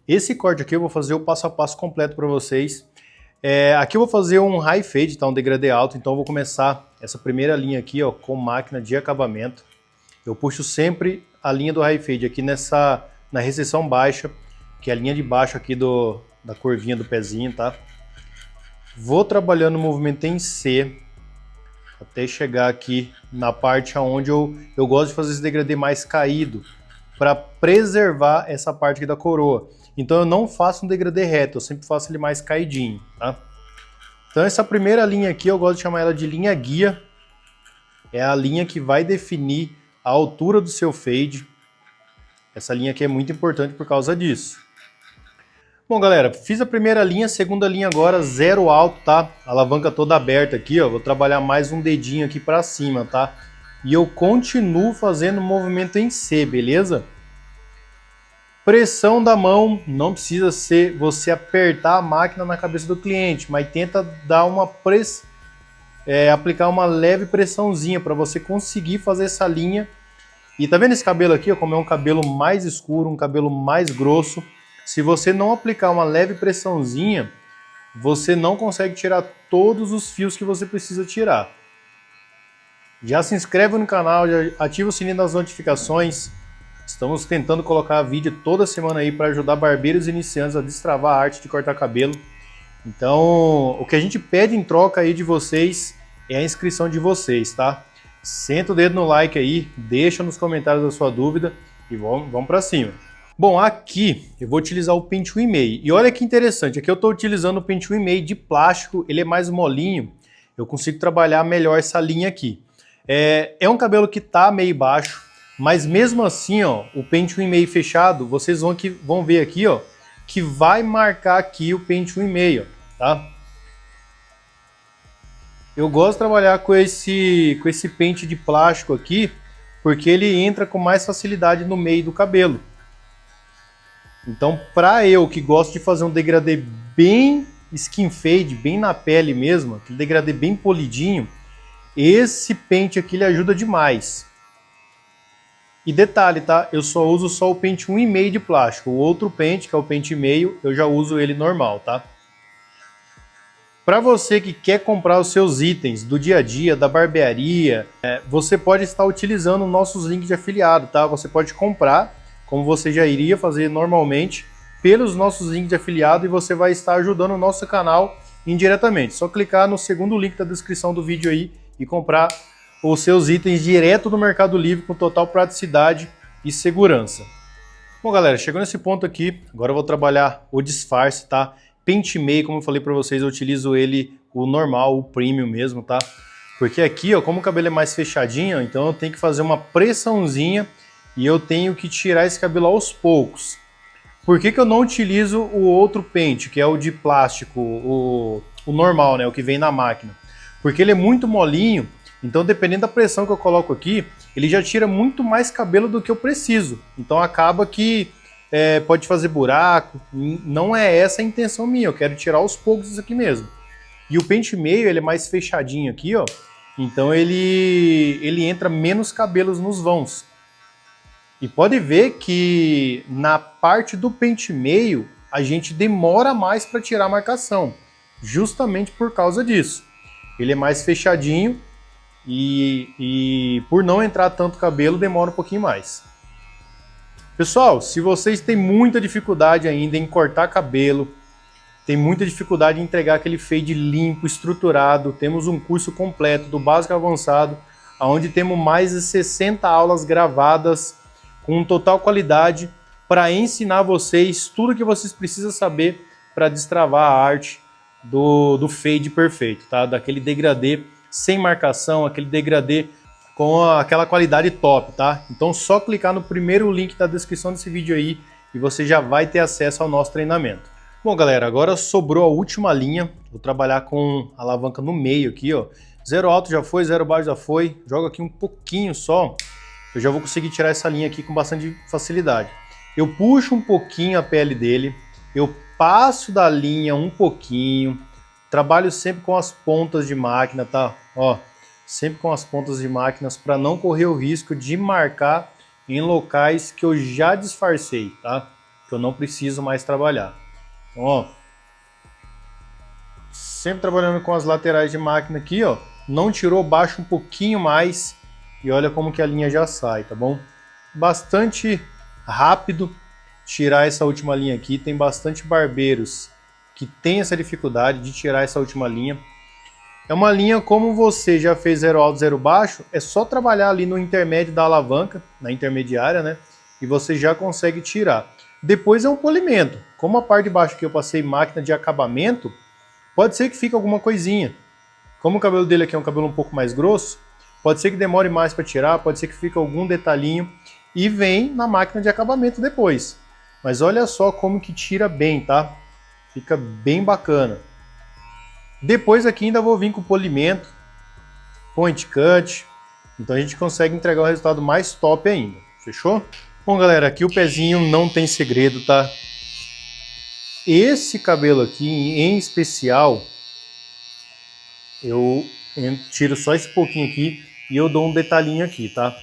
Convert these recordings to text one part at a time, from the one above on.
Esse corte aqui eu vou fazer o passo a passo completo para vocês. Aqui eu vou fazer um high fade, tá? Um degradê alto, então eu vou começar essa primeira linha aqui, ó, com máquina de acabamento. Eu puxo sempre a linha do high fade aqui na recessão baixa, que é a linha de baixo aqui da curvinha do pezinho, tá? Vou trabalhando o movimento em C, até chegar aqui na parte onde eu gosto de fazer esse degradê mais caído, para preservar essa parte aqui da coroa. Então eu não faço um degradê reto, eu sempre faço ele mais caidinho, tá? Então essa primeira linha aqui eu gosto de chamar ela de linha guia. É a linha que vai definir a altura do seu fade. Essa linha aqui é muito importante por causa disso. Bom, galera, fiz a primeira linha, segunda linha agora, zero alto, tá? Alavanca toda aberta aqui, ó. Vou trabalhar mais um dedinho aqui pra cima, tá? E eu continuo fazendo o movimento em C, beleza? Pressão da mão, não precisa ser você apertar a máquina na cabeça do cliente, mas tenta dar aplicar uma leve pressãozinha para você conseguir fazer essa linha. E tá vendo esse cabelo aqui, ó, como é um cabelo mais escuro, um cabelo mais grosso? Se você não aplicar uma leve pressãozinha, você não consegue tirar todos os fios que você precisa tirar. Já se inscreve no canal, já ativa o sininho das notificações. Estamos tentando colocar vídeo toda semana aí para ajudar barbeiros iniciantes a destravar a arte de cortar cabelo. Então, o que a gente pede em troca aí de vocês é a inscrição de vocês, tá? Senta o dedo no like aí, deixa nos comentários a sua dúvida e vamos para cima. Bom, aqui eu vou utilizar o pente 1,5. E olha que interessante, aqui eu estou utilizando o pente 1,5 de plástico, ele é mais molinho, eu consigo trabalhar melhor essa linha aqui. É um cabelo que tá meio baixo, mas mesmo assim, ó, o pente 1,5 fechado, vocês vão ver aqui, ó, que vai marcar aqui o pente 1,5, tá? Eu gosto de trabalhar com esse pente de plástico aqui, porque ele entra com mais facilidade no meio do cabelo. Então, para eu que gosto de fazer um degradê bem skin fade, bem na pele mesmo, aquele degradê bem polidinho, esse pente aqui ele ajuda demais. E detalhe, tá? Eu só uso o pente 1,5 de plástico. O outro pente, que é o pente meio, eu já uso ele normal, tá? Para você que quer comprar os seus itens do dia a dia, da barbearia, você pode estar utilizando nossos links de afiliado, tá? Você pode comprar, como você já iria fazer normalmente, pelos nossos links de afiliado e você vai estar ajudando o nosso canal indiretamente. Só clicar no segundo link da descrição do vídeo aí e comprar os seus itens direto do Mercado Livre com total praticidade e segurança. Bom, galera, chegou nesse ponto aqui, agora eu vou trabalhar o disfarce, tá? Pente meio, como eu falei para vocês, eu utilizo ele o normal, o premium mesmo, tá? Porque aqui, ó, como o cabelo é mais fechadinho, então eu tenho que fazer uma pressãozinha e eu tenho que tirar esse cabelo aos poucos. Por que eu não utilizo o outro pente, que é o de plástico, o normal, né, o que vem na máquina? Porque ele é muito molinho. Então, dependendo da pressão que eu coloco aqui, ele já tira muito mais cabelo do que eu preciso. Então, acaba que pode fazer buraco. Não é essa a intenção minha. Eu quero tirar aos poucos isso aqui mesmo. E o pente meio, ele é mais fechadinho aqui, ó. Então, ele entra menos cabelos nos vãos. E pode ver que na parte do pente meio, a gente demora mais para tirar a marcação. Justamente por causa disso. Ele é mais fechadinho. E por não entrar tanto cabelo, demora um pouquinho mais. Pessoal, se vocês têm muita dificuldade ainda em cortar cabelo, tem muita dificuldade em entregar aquele fade limpo, estruturado, temos um curso completo do básico ao avançado, onde temos mais de 60 aulas gravadas com total qualidade para ensinar vocês tudo que vocês precisam saber para destravar a arte do fade perfeito, tá? Daquele degradê sem marcação, aquele degradê com aquela qualidade top, tá? Então só clicar no primeiro link da descrição desse vídeo aí e você já vai ter acesso ao nosso treinamento. Bom, galera, agora sobrou a última linha. Vou trabalhar com a alavanca no meio aqui, ó. Zero alto já foi, zero baixo já foi. Jogo aqui um pouquinho só. Eu já vou conseguir tirar essa linha aqui com bastante facilidade. Eu puxo um pouquinho a pele dele, eu passo da linha um pouquinho. Trabalho sempre com as pontas de máquina, tá? Ó, sempre com as pontas de máquinas para não correr o risco de marcar em locais que eu já disfarcei, tá? que eu não preciso mais trabalhar. Então, ó, sempre trabalhando com as laterais de máquina aqui, ó, não tirou, baixa um pouquinho mais e olha como que a linha já sai, tá bom? Bastante rápido tirar essa última linha aqui, tem bastante barbeiros que tem essa dificuldade de tirar essa última linha. É uma linha, como você já fez zero alto, zero baixo, é só trabalhar ali no intermédio da alavanca, na intermediária, né? E você já consegue tirar. Depois é um polimento. Como a parte de baixo que eu passei máquina de acabamento, pode ser que fique alguma coisinha. Como o cabelo dele aqui é um cabelo um pouco mais grosso, pode ser que demore mais para tirar, pode ser que fique algum detalhinho e vem na máquina de acabamento depois. Mas olha só como que tira bem, tá? Fica bem bacana. Depois aqui ainda vou vir com polimento, point cut, então a gente consegue entregar o resultado mais top ainda, fechou? Bom galera, aqui o pezinho não tem segredo, tá? Esse cabelo aqui em especial, eu tiro só esse pouquinho aqui e eu dou um detalhinho aqui, tá?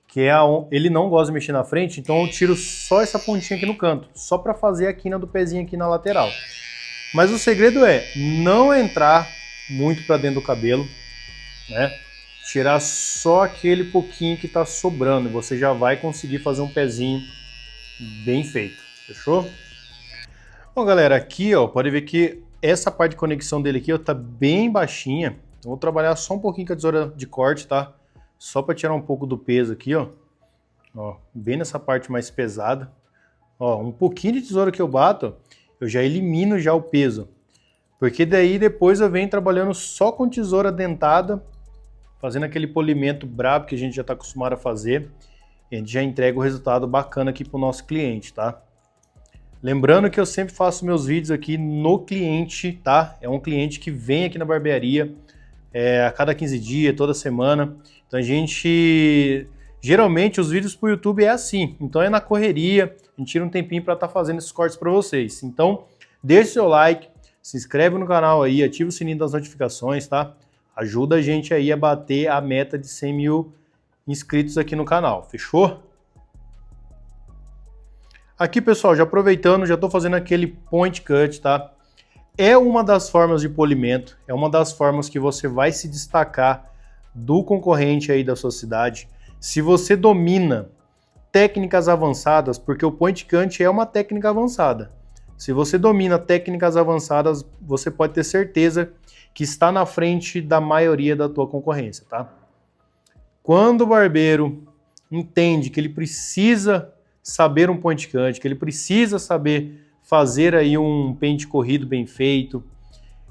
Que é ele não gosta de mexer na frente, então eu tiro só essa pontinha aqui no canto, só para fazer a quina do pezinho aqui na lateral. Mas o segredo é não entrar muito para dentro do cabelo, né? Tirar só aquele pouquinho que está sobrando, você já vai conseguir fazer um pezinho bem feito, fechou? Bom galera, aqui ó, pode ver que essa parte de conexão dele aqui ó, tá bem baixinha, então vou trabalhar só um pouquinho com a tesoura de corte, tá? Só para tirar um pouco do peso aqui, ó, bem nessa parte mais pesada. Ó, um pouquinho de tesoura que eu bato, eu já elimino já o peso. Porque daí depois eu venho trabalhando só com tesoura dentada, fazendo aquele polimento brabo que a gente já está acostumado a fazer. E a gente já entrega o resultado bacana aqui para o nosso cliente, tá? Lembrando que eu sempre faço meus vídeos aqui no cliente, tá? É um cliente que vem aqui na barbearia a cada 15 dias, toda semana. Então a gente... Geralmente os vídeos pro YouTube é assim, então é na correria, a gente tira um tempinho para estar fazendo esses cortes para vocês. Então deixe seu like, se inscreve no canal aí, ativa o sininho das notificações, tá? Ajuda a gente aí a bater a meta de 100 mil inscritos aqui no canal, fechou? Aqui pessoal, já aproveitando, já estou fazendo aquele point cut, tá? É uma das formas de polimento, é uma das formas que você vai se destacar do concorrente aí da sua cidade. Se você domina técnicas avançadas, porque o point cut é uma técnica avançada. Se você domina técnicas avançadas, você pode ter certeza que está na frente da maioria da tua concorrência, tá? Quando o barbeiro entende que ele precisa saber um point cut, que ele precisa saber fazer aí um pente corrido bem feito,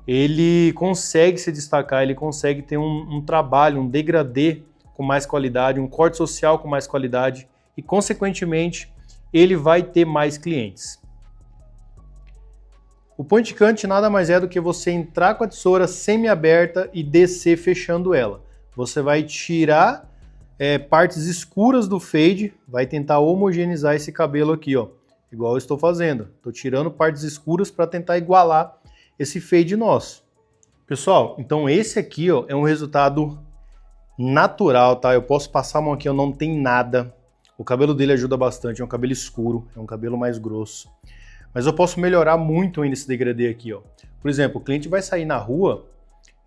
ele consegue se destacar, ele consegue ter um trabalho, um degradê com mais qualidade, um corte social com mais qualidade e, consequentemente, ele vai ter mais clientes. O point cut nada mais é do que você entrar com a tesoura semi-aberta e descer fechando ela. Você vai tirar partes escuras do fade, vai tentar homogeneizar esse cabelo aqui, ó, igual eu estou fazendo. Estou tirando partes escuras para tentar igualar esse fade nosso. Pessoal, então esse aqui ó, é um resultado natural, tá? Eu posso passar a mão aqui, eu não tem nada. O cabelo dele ajuda bastante, é um cabelo escuro, é um cabelo mais grosso. Mas eu posso melhorar muito ainda esse degradê aqui, ó. Por exemplo, o cliente vai sair na rua,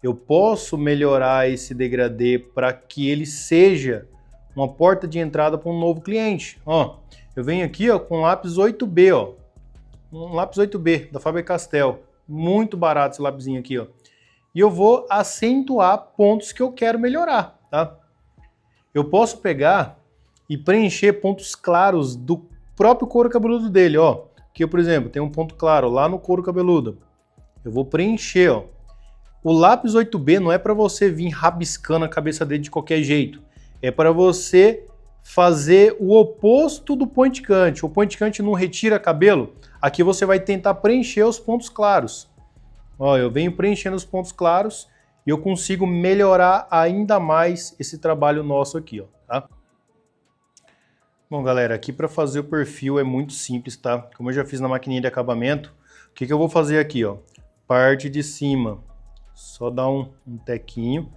eu posso melhorar esse degradê para que ele seja uma porta de entrada para um novo cliente. Ó, eu venho aqui ó, com um lápis 8B, ó. Um lápis 8B da Faber-Castell. Muito barato esse lápisinho aqui, ó. E eu vou acentuar pontos que eu quero melhorar, tá? Eu posso pegar e preencher pontos claros do próprio couro cabeludo dele, ó. Aqui, por exemplo, tem um ponto claro lá no couro cabeludo. Eu vou preencher, ó. O lápis 8B não é para você vir rabiscando a cabeça dele de qualquer jeito. É para você fazer o oposto do point cut. O point cut não retira cabelo. Aqui você vai tentar preencher os pontos claros. Ó, eu venho preenchendo os pontos claros e eu consigo melhorar ainda mais esse trabalho nosso aqui, ó, tá? Bom, galera, aqui para fazer o perfil é muito simples, tá? Como eu já fiz na maquininha de acabamento, o que eu vou fazer aqui, ó? Parte de cima, só dar um tequinho.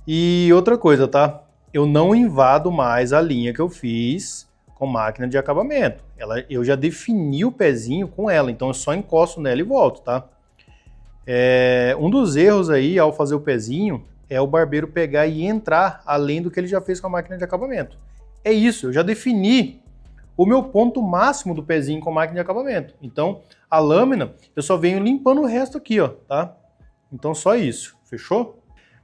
E outra coisa, tá? Eu não invado mais a linha que eu fiz com máquina de acabamento. Eu já defini o pezinho com ela, então eu só encosto nela e volto, tá? Um dos erros aí ao fazer o pezinho é o barbeiro pegar e entrar além do que ele já fez com a máquina de acabamento. É isso, eu já defini o meu ponto máximo do pezinho com a máquina de acabamento. Então, a lâmina, eu só venho limpando o resto aqui, ó, tá? Então, só isso. Fechou?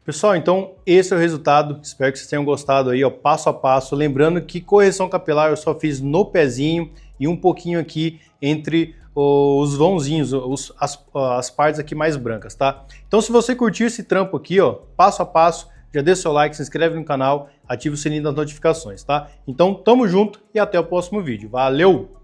Pessoal, então, esse é o resultado. Espero que vocês tenham gostado aí, ó, passo a passo. Lembrando que correção capilar eu só fiz no pezinho e um pouquinho aqui entre os vãozinhos, as partes aqui mais brancas, tá? Então, se você curtiu esse trampo aqui, ó, passo a passo, já deixa o seu like, se inscreve no canal, ativa o sininho das notificações, tá? Então, tamo junto e até o próximo vídeo. Valeu!